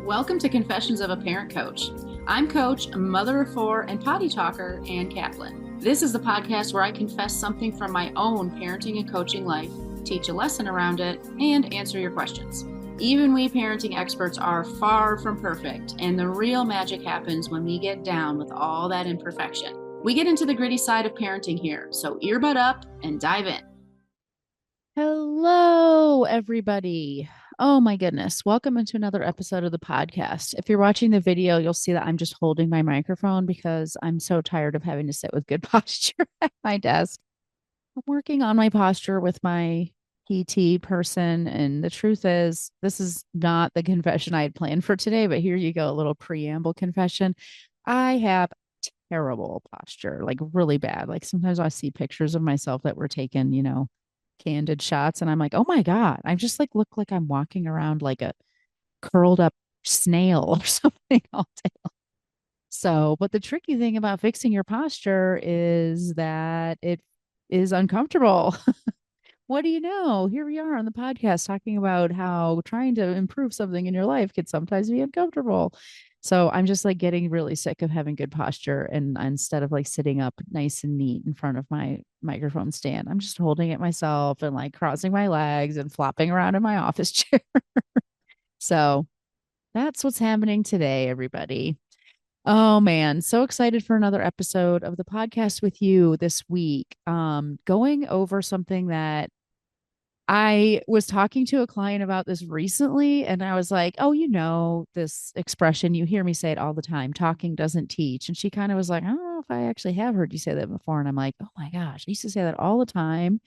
Welcome to Confessions of a Parent Coach. I'm Coach, a mother of four, and potty talker, Ann Kaplan. This is the podcast where I confess something from my own parenting and coaching life, teach a lesson around it, and answer your questions. Even we parenting experts are far from perfect, and the real magic happens when we get down with all that imperfection. We get into the gritty side of parenting here, so earbud up and dive in. Hello, everybody. Oh my goodness. Welcome into another episode of the podcast. If you're watching the video, you'll see that I'm just holding my microphone because I'm so tired of having to sit with good posture at my desk. I'm working on my posture with my PT person. And the truth is, this is not the confession I had planned for today, but here you go, a little preamble confession. I have terrible posture, like really bad. Like sometimes I see pictures of myself that were taken, candid shots, and I'm like, oh my God, I just like look like I'm walking around like a curled up snail or something all day. So, but the tricky thing about fixing your posture is that it is uncomfortable. What do you know? Here we are on the podcast talking about how trying to improve something in your life can sometimes be uncomfortable. So I'm just like getting really sick of having good posture. And instead of like sitting up nice and neat in front of my microphone stand, I'm just holding it myself and like crossing my legs and flopping around in my office chair. So that's what's happening today, everybody. Oh man, so excited for another episode of the podcast with you this week. Going over something that I was talking to a client about this recently, and I was like, oh, this expression, you hear me say it all the time, talking doesn't teach. And she kind of was like, I don't know if I actually have heard you say that before. And I'm like, oh my gosh, I used to say that all the time.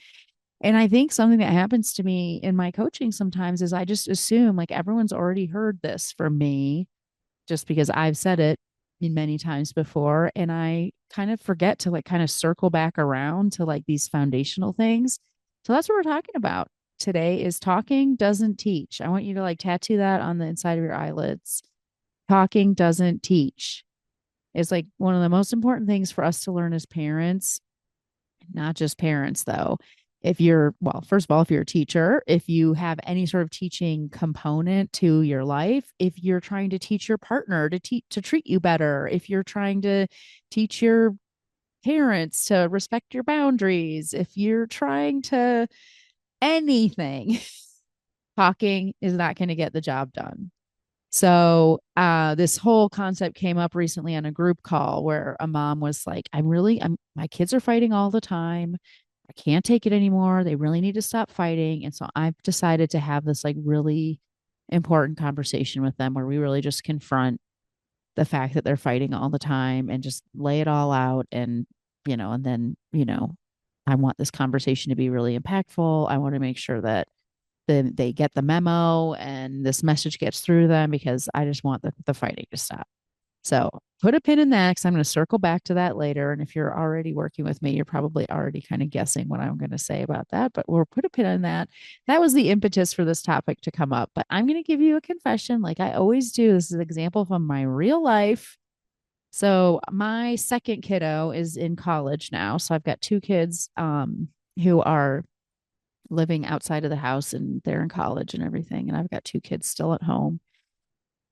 And I think something that happens to me in my coaching sometimes is I just assume like everyone's already heard this from me just because I've said it many times before. And I kind of forget to like kind of circle back around to like these foundational things. So that's what we're talking about today is talking doesn't teach. I want you to like tattoo that on the inside of your eyelids. Talking doesn't teach. It's like one of the most important things for us to learn as parents, not just parents though. If you're, well, first of all, if you're a teacher, if you have any sort of teaching component to your life, if you're trying to teach your partner to treat you better, if you're trying to teach your parents to respect your boundaries, if you're trying to anything, talking is not going to get the job done. So this whole concept came up recently on a group call where a mom was like, my kids are fighting all the time. I can't take it anymore. They really need to stop fighting. And so I've decided to have this like really important conversation with them where we really just confront the fact that they're fighting all the time and just lay it all out. And then, I want this conversation to be really impactful. I want to make sure that they get the memo and this message gets through to them because I just want the fighting to stop. So put a pin in that because I'm going to circle back to that later. And if you're already working with me, you're probably already kind of guessing what I'm going to say about that, but we'll put a pin in that. That was the impetus for this topic to come up. But I'm going to give you a confession like I always do. This is an example from my real life. So my second kiddo is in college now. So I've got two kids who are living outside of the house and they're in college and everything. And I've got two kids still at home.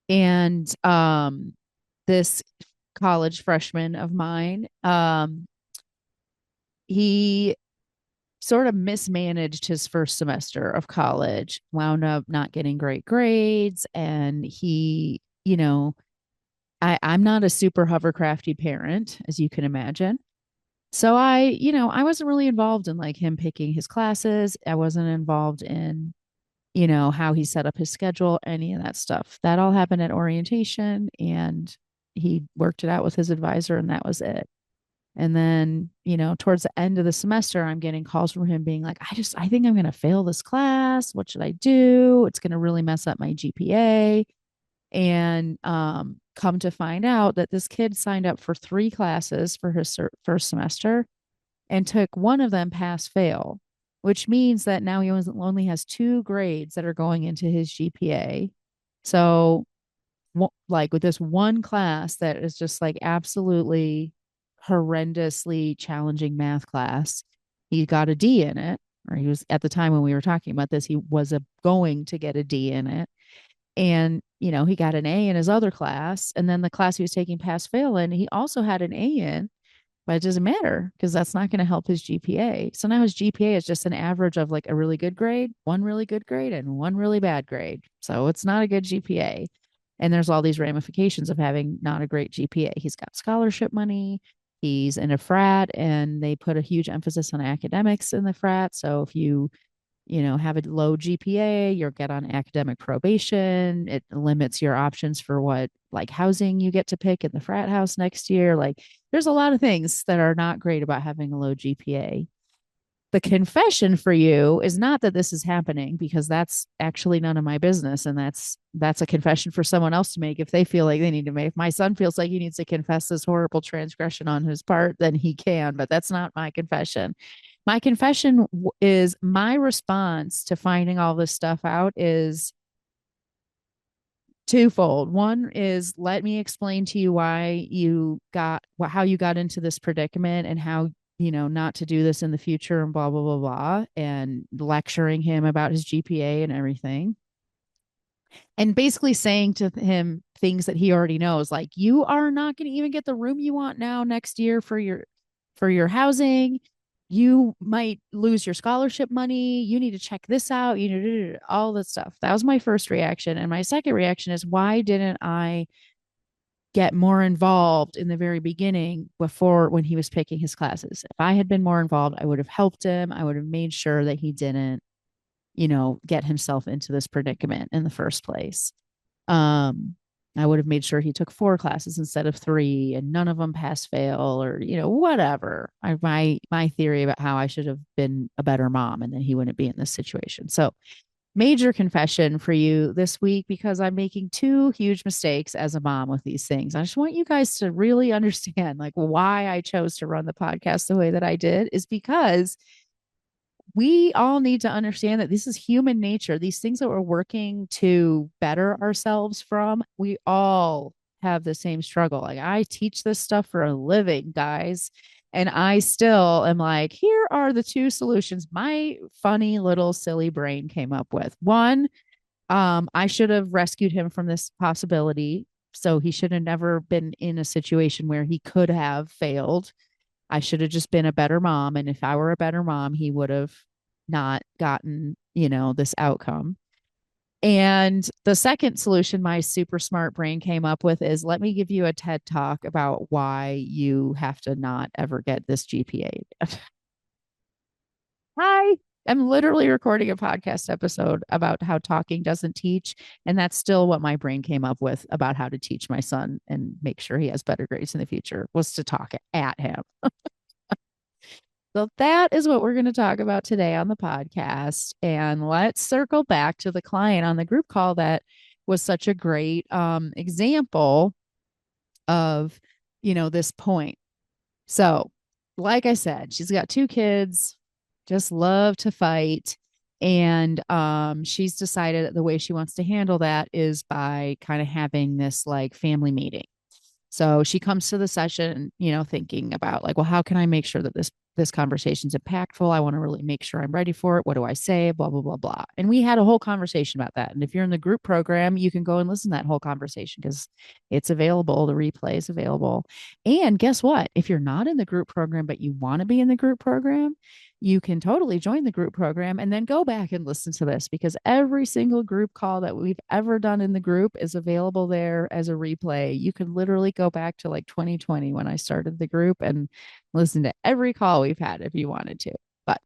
And this college freshman of mine, he sort of mismanaged his first semester of college, wound up not getting great grades. And I'm not a super hovercrafty parent, as you can imagine. So I wasn't really involved in like him picking his classes. I wasn't involved in, how he set up his schedule, any of that stuff. That all happened at orientation and he worked it out with his advisor and that was it. And then, towards the end of the semester, I'm getting calls from him being like, I think I'm going to fail this class. What should I do? It's going to really mess up my GPA. And come to find out that this kid signed up for three classes for his first semester and took one of them pass fail, which means that now he only has two grades that are going into his GPA. So, like with this one class that is just like absolutely horrendously challenging math class, he got a D in it, or he was at the time when we were talking about this, he was going to get a D in it. And, he got an A in his other class. And then the class he was taking pass fail in, he also had an A in, but it doesn't matter because that's not going to help his GPA. So now his GPA is just an average of like a really good grade, one really good grade, and one really bad grade. So it's not a good GPA. And there's all these ramifications of having not a great GPA. He's got scholarship money. He's in a frat, and they put a huge emphasis on academics in the frat. So if you have a low GPA, you'll get on academic probation. It limits your options for what like housing you get to pick in the frat house next year. Like there's a lot of things that are not great about having a low GPA. The confession for you is not that this is happening because that's actually none of my business, and that's a confession for someone else to make if they feel like they need to make. If my son feels like he needs to confess this horrible transgression on his part, then he can, but that's not my confession. My confession is my response to finding all this stuff out is twofold. One is let me explain to you how you got into this predicament and how, not to do this in the future and blah, blah, blah, blah, and lecturing him about his GPA and everything. And basically saying to him things that he already knows, like you are not going to even get the room you want now next year for your housing. You might lose your scholarship money. You need to check this out. You know, all that stuff. That was my first reaction. And my second reaction is, why didn't I get more involved in the very beginning before when he was picking his classes? If I had been more involved, I would have helped him. I would have made sure that he didn't, get himself into this predicament in the first place. Um, I would have made sure he took 4 classes instead of 3, and none of them pass fail, or whatever. My theory about how I should have been a better mom, and then he wouldn't be in this situation. So major confession for you this week, because I'm making 2 huge mistakes as a mom with these things. I just want you guys to really understand like why I chose to run the podcast the way that I did is because we all need to understand that this is human nature. These things that we're working to better ourselves from, we all have the same struggle. Like I teach this stuff for a living, guys. And I still am like, here are the 2 solutions my funny little silly brain came up with. One, I should have rescued him from this possibility. So he should have never been in a situation where he could have failed. I should have just been a better mom. And if I were a better mom, he would have not gotten, this outcome. And the second solution my super smart brain came up with is let me give you a TED talk about why you have to not ever get this GPA. Hi. I'm literally recording a podcast episode about how talking doesn't teach. And that's still what my brain came up with about how to teach my son and make sure he has better grades in the future, was to talk at him. So that is what we're going to talk about today on the podcast. And let's circle back to the client on the group call that was such a great example of, this point. So, like I said, she's got 2 kids, just love to fight. And she's decided that the way she wants to handle that is by kind of having this like family meeting. So she comes to the session, thinking about like, well, how can I make sure that this conversation is impactful? I want to really make sure I'm ready for it. What do I say? Blah, blah, blah, blah. And we had a whole conversation about that. And if you're in the group program, you can go and listen to that whole conversation because it's available. The replay is available. And guess what? If you're not in the group program, but you want to be in the group program, you can totally join the group program and then go back and listen to this, because every single group call that we've ever done in the group is available there as a replay. You can literally go back to like 2020 when I started the group and listen to every call we've had if you wanted to. But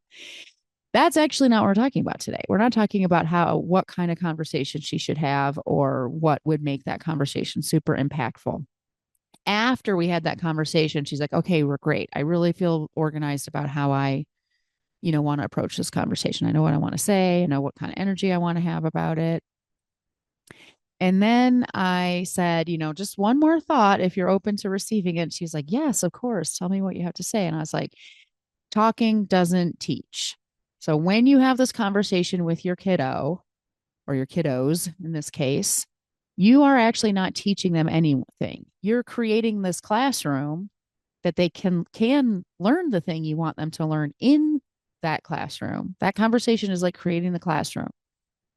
that's actually not what we're talking about today. We're not talking about what kind of conversation she should have or what would make that conversation super impactful. After we had that conversation, she's like, okay, we're great. I really feel organized about how I want to approach this conversation. I know what I want to say. I know what kind of energy I want to have about it. And then I said, just one more thought if you're open to receiving it. She's like, yes, of course. Tell me what you have to say. And I was like, talking doesn't teach. So when you have this conversation with your kiddo or your kiddos in this case, you are actually not teaching them anything. You're creating this classroom that they can learn the thing you want them to learn in that classroom. That conversation is like creating the classroom.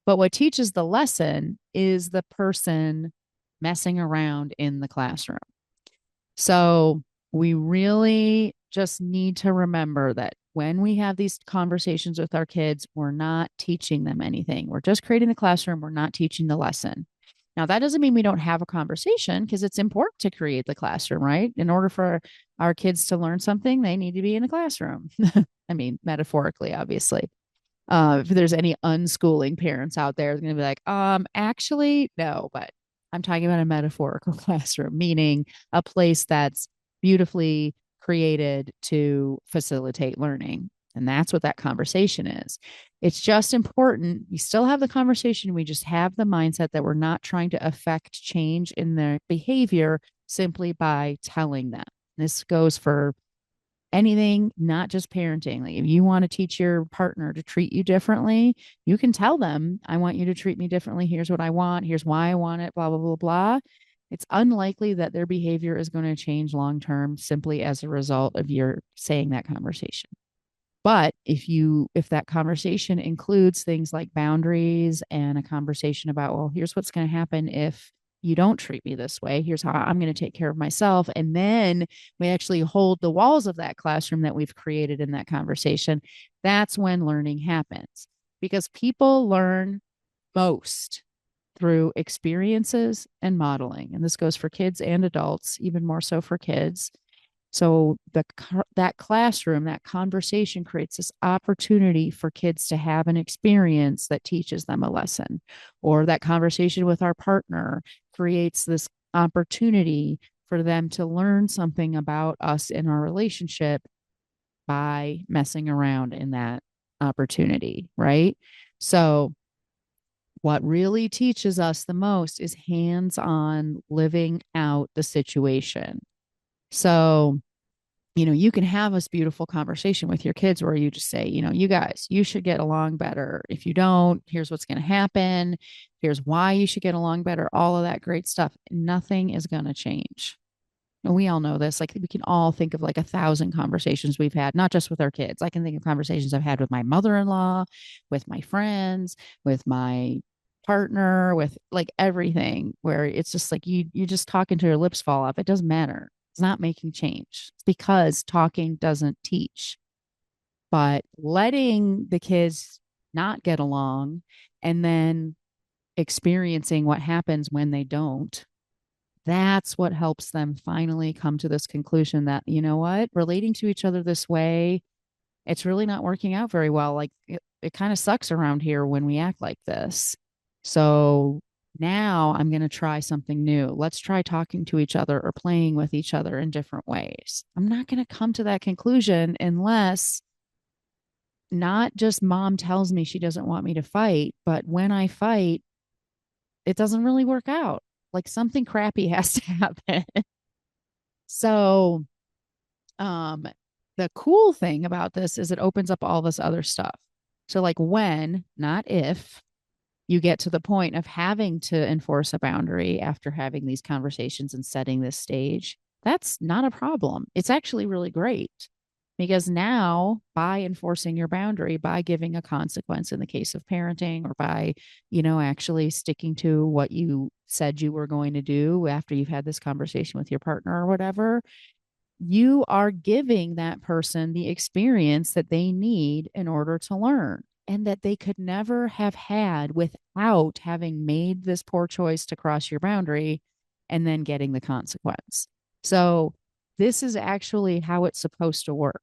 But what teaches the lesson is the person messing around in the classroom. So we really just need to remember that when we have these conversations with our kids, we're not teaching them anything. We're just creating the classroom. We're not teaching the lesson. Now, that doesn't mean we don't have a conversation because it's important to create the classroom, right? In order for our kids to learn something, they need to be in a classroom. I mean, metaphorically, obviously. If there's any unschooling parents out there, they're going to be like, actually, no, but I'm talking about a metaphorical classroom, meaning a place that's beautifully created to facilitate learning. And that's what that conversation is. It's just important. We still have the conversation. We just have the mindset that we're not trying to affect change in their behavior simply by telling them. This goes for anything, not just parenting. Like if you want to teach your partner to treat you differently, you can tell them, I want you to treat me differently. Here's what I want. Here's why I want it, blah, blah, blah, blah. It's unlikely that their behavior is going to change long term simply as a result of your saying that conversation. But if that conversation includes things like boundaries and a conversation about, well, here's what's going to happen if you don't treat me this way. Here's how I'm going to take care of myself. And then we actually hold the walls of that classroom that we've created in that conversation. That's when learning happens because people learn most through experiences and modeling. And this goes for kids and adults, even more so for kids. So that classroom, that conversation creates this opportunity for kids to have an experience that teaches them a lesson, or that conversation with our partner creates this opportunity for them to learn something about us in our relationship by messing around in that opportunity, right? So what really teaches us the most is hands-on living out the situation. So, you can have this beautiful conversation with your kids where you just say, you guys, you should get along better. If you don't, here's what's going to happen. Here's why you should get along better. All of that great stuff. Nothing is going to change. And we all know this. Like we can all think of like 1,000 conversations we've had, not just with our kids. I can think of conversations I've had with my mother-in-law, with my friends, with my partner, with like everything where it's just like you just talk until your lips fall off. It doesn't matter. It's not making change. It's because talking doesn't teach. But letting the kids not get along and then experiencing what happens when they don't, that's what helps them finally come to this conclusion that, you know what, relating to each other this way, it's really not working out very well. Like it kind of sucks around here when we act like this. So now I'm going to try something new. Let's try talking to each other or playing with each other in different ways. I'm not going to come to that conclusion unless not just mom tells me she doesn't want me to fight, but when I fight, it doesn't really work out. Like something crappy has to happen. So, um, the cool thing about this is it opens up all this other stuff. So, like when, not if, you get to the point of having to enforce a boundary after having these conversations and setting this stage, that's not a problem. It's actually really great because now by enforcing your boundary, by giving a consequence in the case of parenting or by, actually sticking to what you said you were going to do after you've had this conversation with your partner or whatever, you are giving that person the experience that they need in order to learn and that they could never have had without having made this poor choice to cross your boundary and then getting the consequence. So this is actually how it's supposed to work.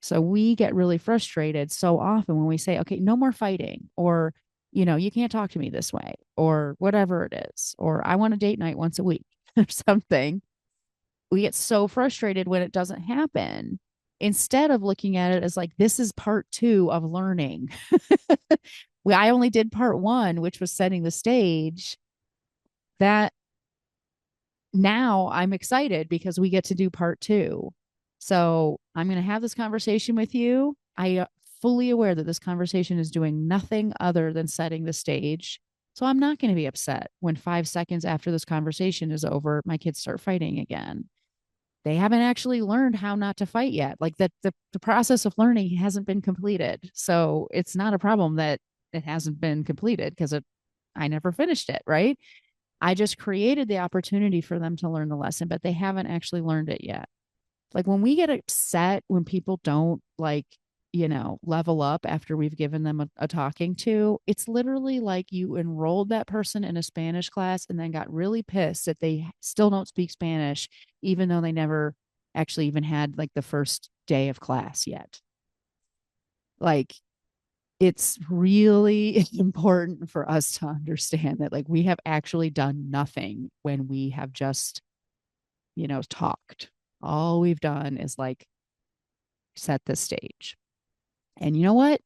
So we get really frustrated so often when we say, okay, no more fighting, or, you can't talk to me this way, or whatever it is, or I want a date night once a week or something. We get so frustrated when it doesn't happen instead of looking at it as like, this is part 2 of learning. I only did part 1, which was setting the stage. That now I'm excited because we get to do part 2. So I'm going to have this conversation with you. I fully aware that this conversation is doing nothing other than setting the stage. So I'm not going to be upset when 5 seconds after this conversation is over, my kids start fighting again. They haven't actually learned how not to fight yet. Like that the process of learning hasn't been completed. So it's not a problem that it hasn't been completed because I never finished it, right? I just created the opportunity for them to learn the lesson, but they haven't actually learned it yet. Like when we get upset when people don't level up after we've given them a talking to, it's literally like you enrolled that person in a Spanish class and then got really pissed that they still don't speak Spanish, even though they never actually even had like the first day of class yet. Like it's really important for us to understand that like we have actually done nothing when we have just, talked. All we've done is like set the stage. And you know what?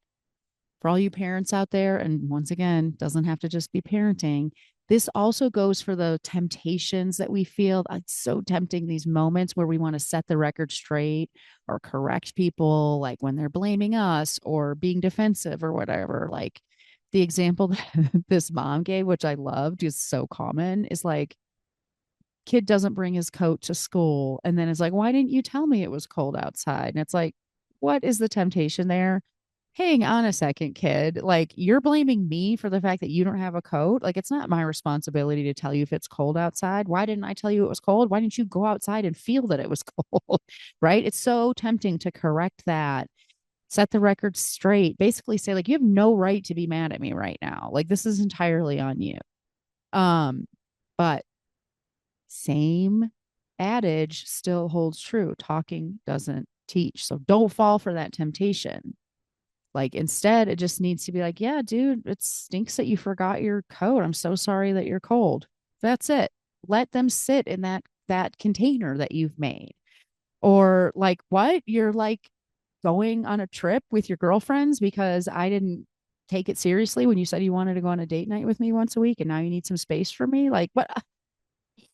For all you parents out there, and once again, doesn't have to just be parenting. This also goes for the temptations that we feel. It's so tempting, these moments where we want to set the record straight or correct people, like when they're blaming us or being defensive or whatever. Like the example that this mom gave, which I loved, is so common, is like, kid doesn't bring his coat to school. And then it's like, why didn't you tell me it was cold outside? And it's like, what is the temptation there? Hang on a second, kid. Like, you're blaming me for the fact that you don't have a coat. Like, it's not my responsibility to tell you if it's cold outside. Why didn't I tell you it was cold? Why didn't you go outside and feel that it was cold? Right? It's so tempting to correct that, set the record straight, basically say, like, you have no right to be mad at me right now. Like, this is entirely on you. But same adage still holds true. Talking doesn't teach. So don't fall for that temptation. Like instead, it just needs to be like, yeah, dude, it stinks that you forgot your coat. I'm so sorry that you're cold. That's it. Let them sit in that container that you've made. Or like, what? You're like going on a trip with your girlfriends because I didn't take it seriously when you said you wanted to go on a date night with me once a week and now you need some space for me. Like, what?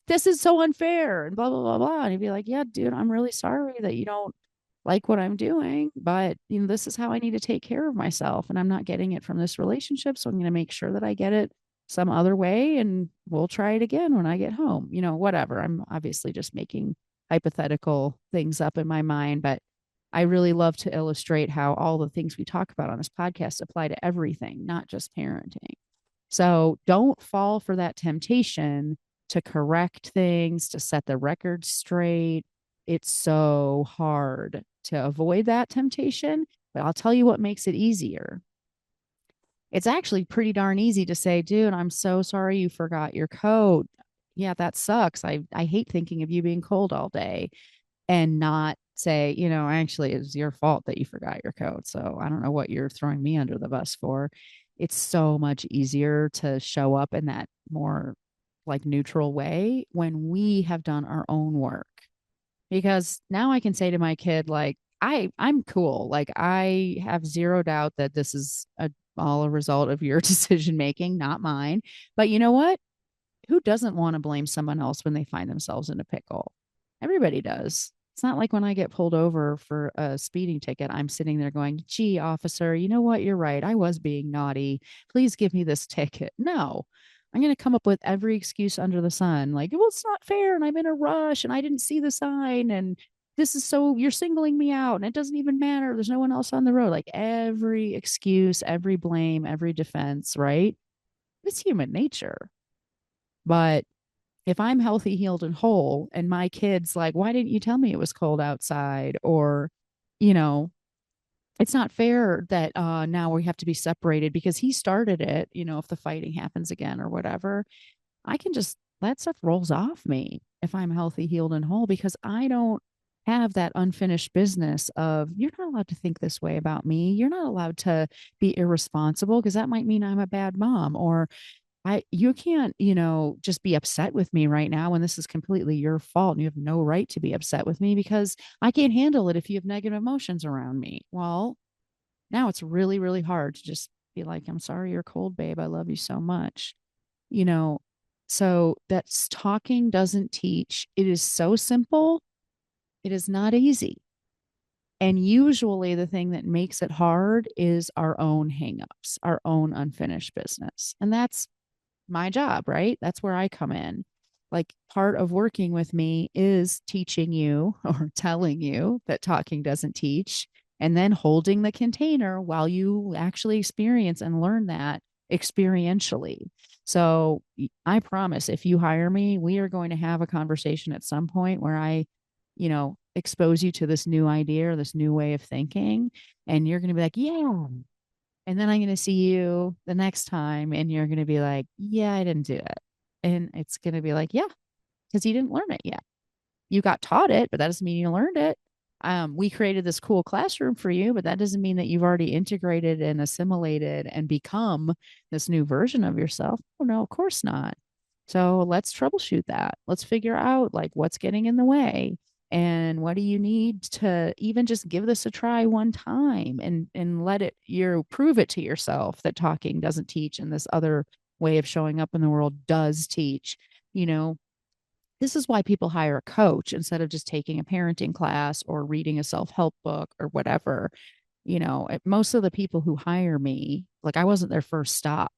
This is so unfair and blah blah blah blah. And he'd be like, yeah, dude, I'm really sorry that you don't like what I'm doing, but this is how I need to take care of myself. And I'm not getting it from this relationship. So I'm going to make sure that I get it some other way and we'll try it again when I get home. Whatever. I'm obviously just making hypothetical things up in my mind, but I really love to illustrate how all the things we talk about on this podcast apply to everything, not just parenting. So don't fall for that temptation to correct things, to set the record straight. It's so hard to avoid that temptation, but I'll tell you what makes it easier. It's actually pretty darn easy to say, dude, I'm so sorry you forgot your coat. Yeah, that sucks. I hate thinking of you being cold all day, and not say, actually, it's your fault that you forgot your coat. So I don't know what you're throwing me under the bus for. It's so much easier to show up in that more like neutral way when we have done our own work. Because now I can say to my kid, like, I'm cool. Like I have zero doubt that this is all a result of your decision making, not mine. But you know what? Who doesn't want to blame someone else when they find themselves in a pickle? Everybody does. It's not like when I get pulled over for a speeding ticket, I'm sitting there going, gee, officer, you know what? You're right. I was being naughty. Please give me this ticket. No, I'm going to come up with every excuse under the sun. Like, well, it's not fair. And I'm in a rush and I didn't see the sign. And this is so, you're singling me out and it doesn't even matter. There's no one else on the road. Like every excuse, every blame, every defense, right? It's human nature. But if I'm healthy, healed, and whole, and my kid's like, why didn't you tell me it was cold outside? Or, you know, it's not fair that now we have to be separated because he started it, if the fighting happens again or whatever, I can just that stuff rolls off me if I'm healthy, healed, and whole because I don't have that unfinished business of you're not allowed to think this way about me. You're not allowed to be irresponsible because that might mean I'm a bad mom or you can't, just be upset with me right now when this is completely your fault and you have no right to be upset with me because I can't handle it if you have negative emotions around me. Well, now it's really, really hard to just be like, I'm sorry you're cold, babe. I love you so much. You know, so that's talking doesn't teach. It is so simple. It is not easy. And usually the thing that makes it hard is our own hangups, our own unfinished business. And that's my job, right? That's where I come in. Like part of working with me is teaching you or telling you that talking doesn't teach and then holding the container while you actually experience and learn that experientially. So I promise if you hire me, we are going to have a conversation at some point where I, expose you to this new idea or this new way of thinking. And you're going to be like, yeah. And then I'm going to see you the next time and you're going to be like, yeah, I didn't do it. And it's going to be like, yeah, because you didn't learn it yet. You got taught it, but that doesn't mean you learned it. We created this cool classroom for you, but that doesn't mean that you've already integrated and assimilated and become this new version of yourself. Oh, no, of course not. So let's troubleshoot that. Let's figure out like what's getting in the way and what do you need to even just give this a try one time and let it you prove it to yourself that talking doesn't teach and this other way of showing up in the world does teach. You know, this is why people hire a coach instead of just taking a parenting class or reading a self-help book or whatever. Most of the people who hire me, like I wasn't their first stop.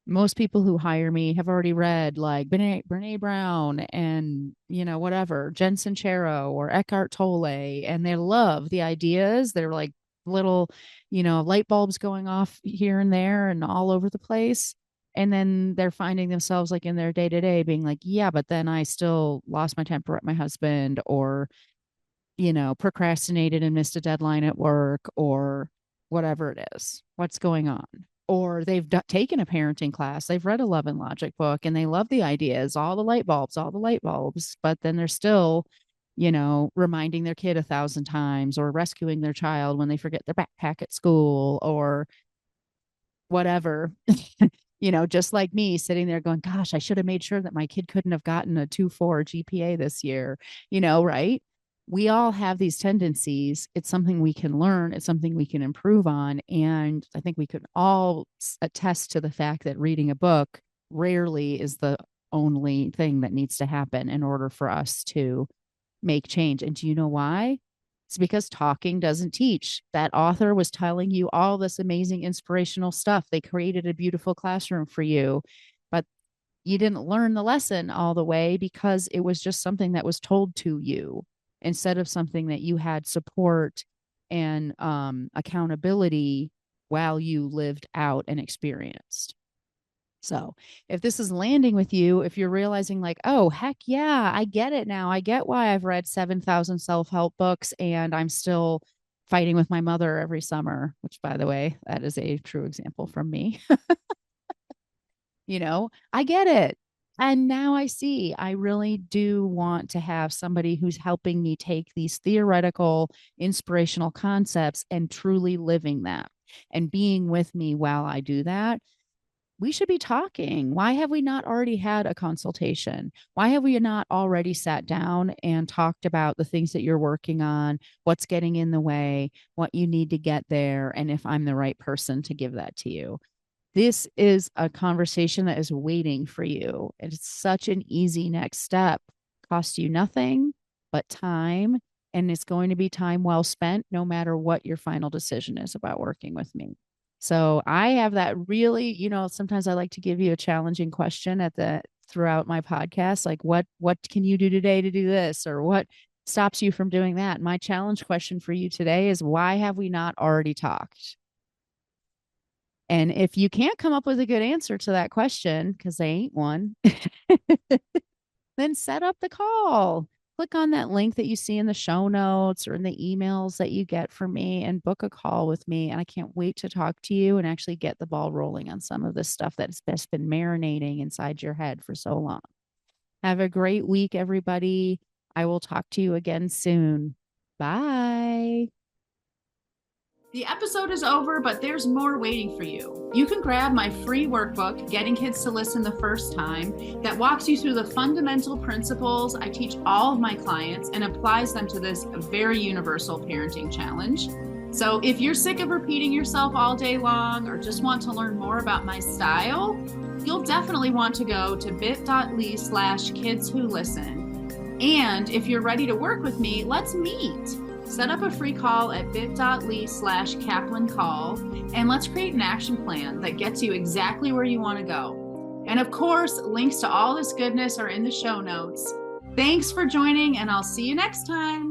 Most people who hire me have already read like Brene Brown and, whatever, Jen Sincero or Eckhart Tolle, and they love the ideas. They're like little, light bulbs going off here and there and all over the place. And then they're finding themselves like in their day to day being like, yeah, but then I still lost my temper at my husband or, procrastinated and missed a deadline at work or whatever it is. What's going on? Or they've taken a parenting class, they've read a Love and Logic book and they love the ideas, all the light bulbs, but then they're still, reminding their kid 1,000 times or rescuing their child when they forget their backpack at school or whatever. Just like me sitting there going, gosh, I should have made sure that my kid couldn't have gotten a 2.4 GPA this year, right? We all have these tendencies. It's something we can learn. It's something we can improve on. And I think we could all attest to the fact that reading a book rarely is the only thing that needs to happen in order for us to make change. And do you know why? It's because talking doesn't teach. That author was telling you all this amazing inspirational stuff. They created a beautiful classroom for you, but you didn't learn the lesson all the way because it was just something that was told to you instead of something that you had support and accountability while you lived out and experienced. So if this is landing with you, if you're realizing like, oh, heck yeah, I get it now. I get why I've read 7,000 self-help books and I'm still fighting with my mother every summer, which by the way, that is a true example from me. I get it. And now I see I really do want to have somebody who's helping me take these theoretical, inspirational concepts and truly living them and being with me while I do that. We should be talking. Why have we not already had a consultation? Why have we not already sat down and talked about the things that you're working on, what's getting in the way, what you need to get there, and if I'm the right person to give that to you? This is a conversation that is waiting for you. It's such an easy next step. Costs you nothing but time, and it's going to be time well spent no matter what your final decision is about working with me. So I have that really, sometimes I like to give you a challenging question throughout my podcast, like what can you do today to do this, or what stops you from doing that? My challenge question for you today is, why have we not already talked? And if you can't come up with a good answer to that question, because they ain't one, then set up the call. Click on that link that you see in the show notes or in the emails that you get from me and book a call with me. And I can't wait to talk to you and actually get the ball rolling on some of this stuff that's just been marinating inside your head for so long. Have a great week, everybody. I will talk to you again soon. Bye. The episode is over, but there's more waiting for you. You can grab my free workbook, Getting Kids to Listen the First Time, that walks you through the fundamental principles I teach all of my clients and applies them to this very universal parenting challenge. So if you're sick of repeating yourself all day long or just want to learn more about my style, you'll definitely want to go to bit.ly/kidswholisten. And if you're ready to work with me, let's meet. Set up a free call at bit.ly/Kaplan call, and let's create an action plan that gets you exactly where you want to go. And of course, links to all this goodness are in the show notes. Thanks for joining, and I'll see you next time.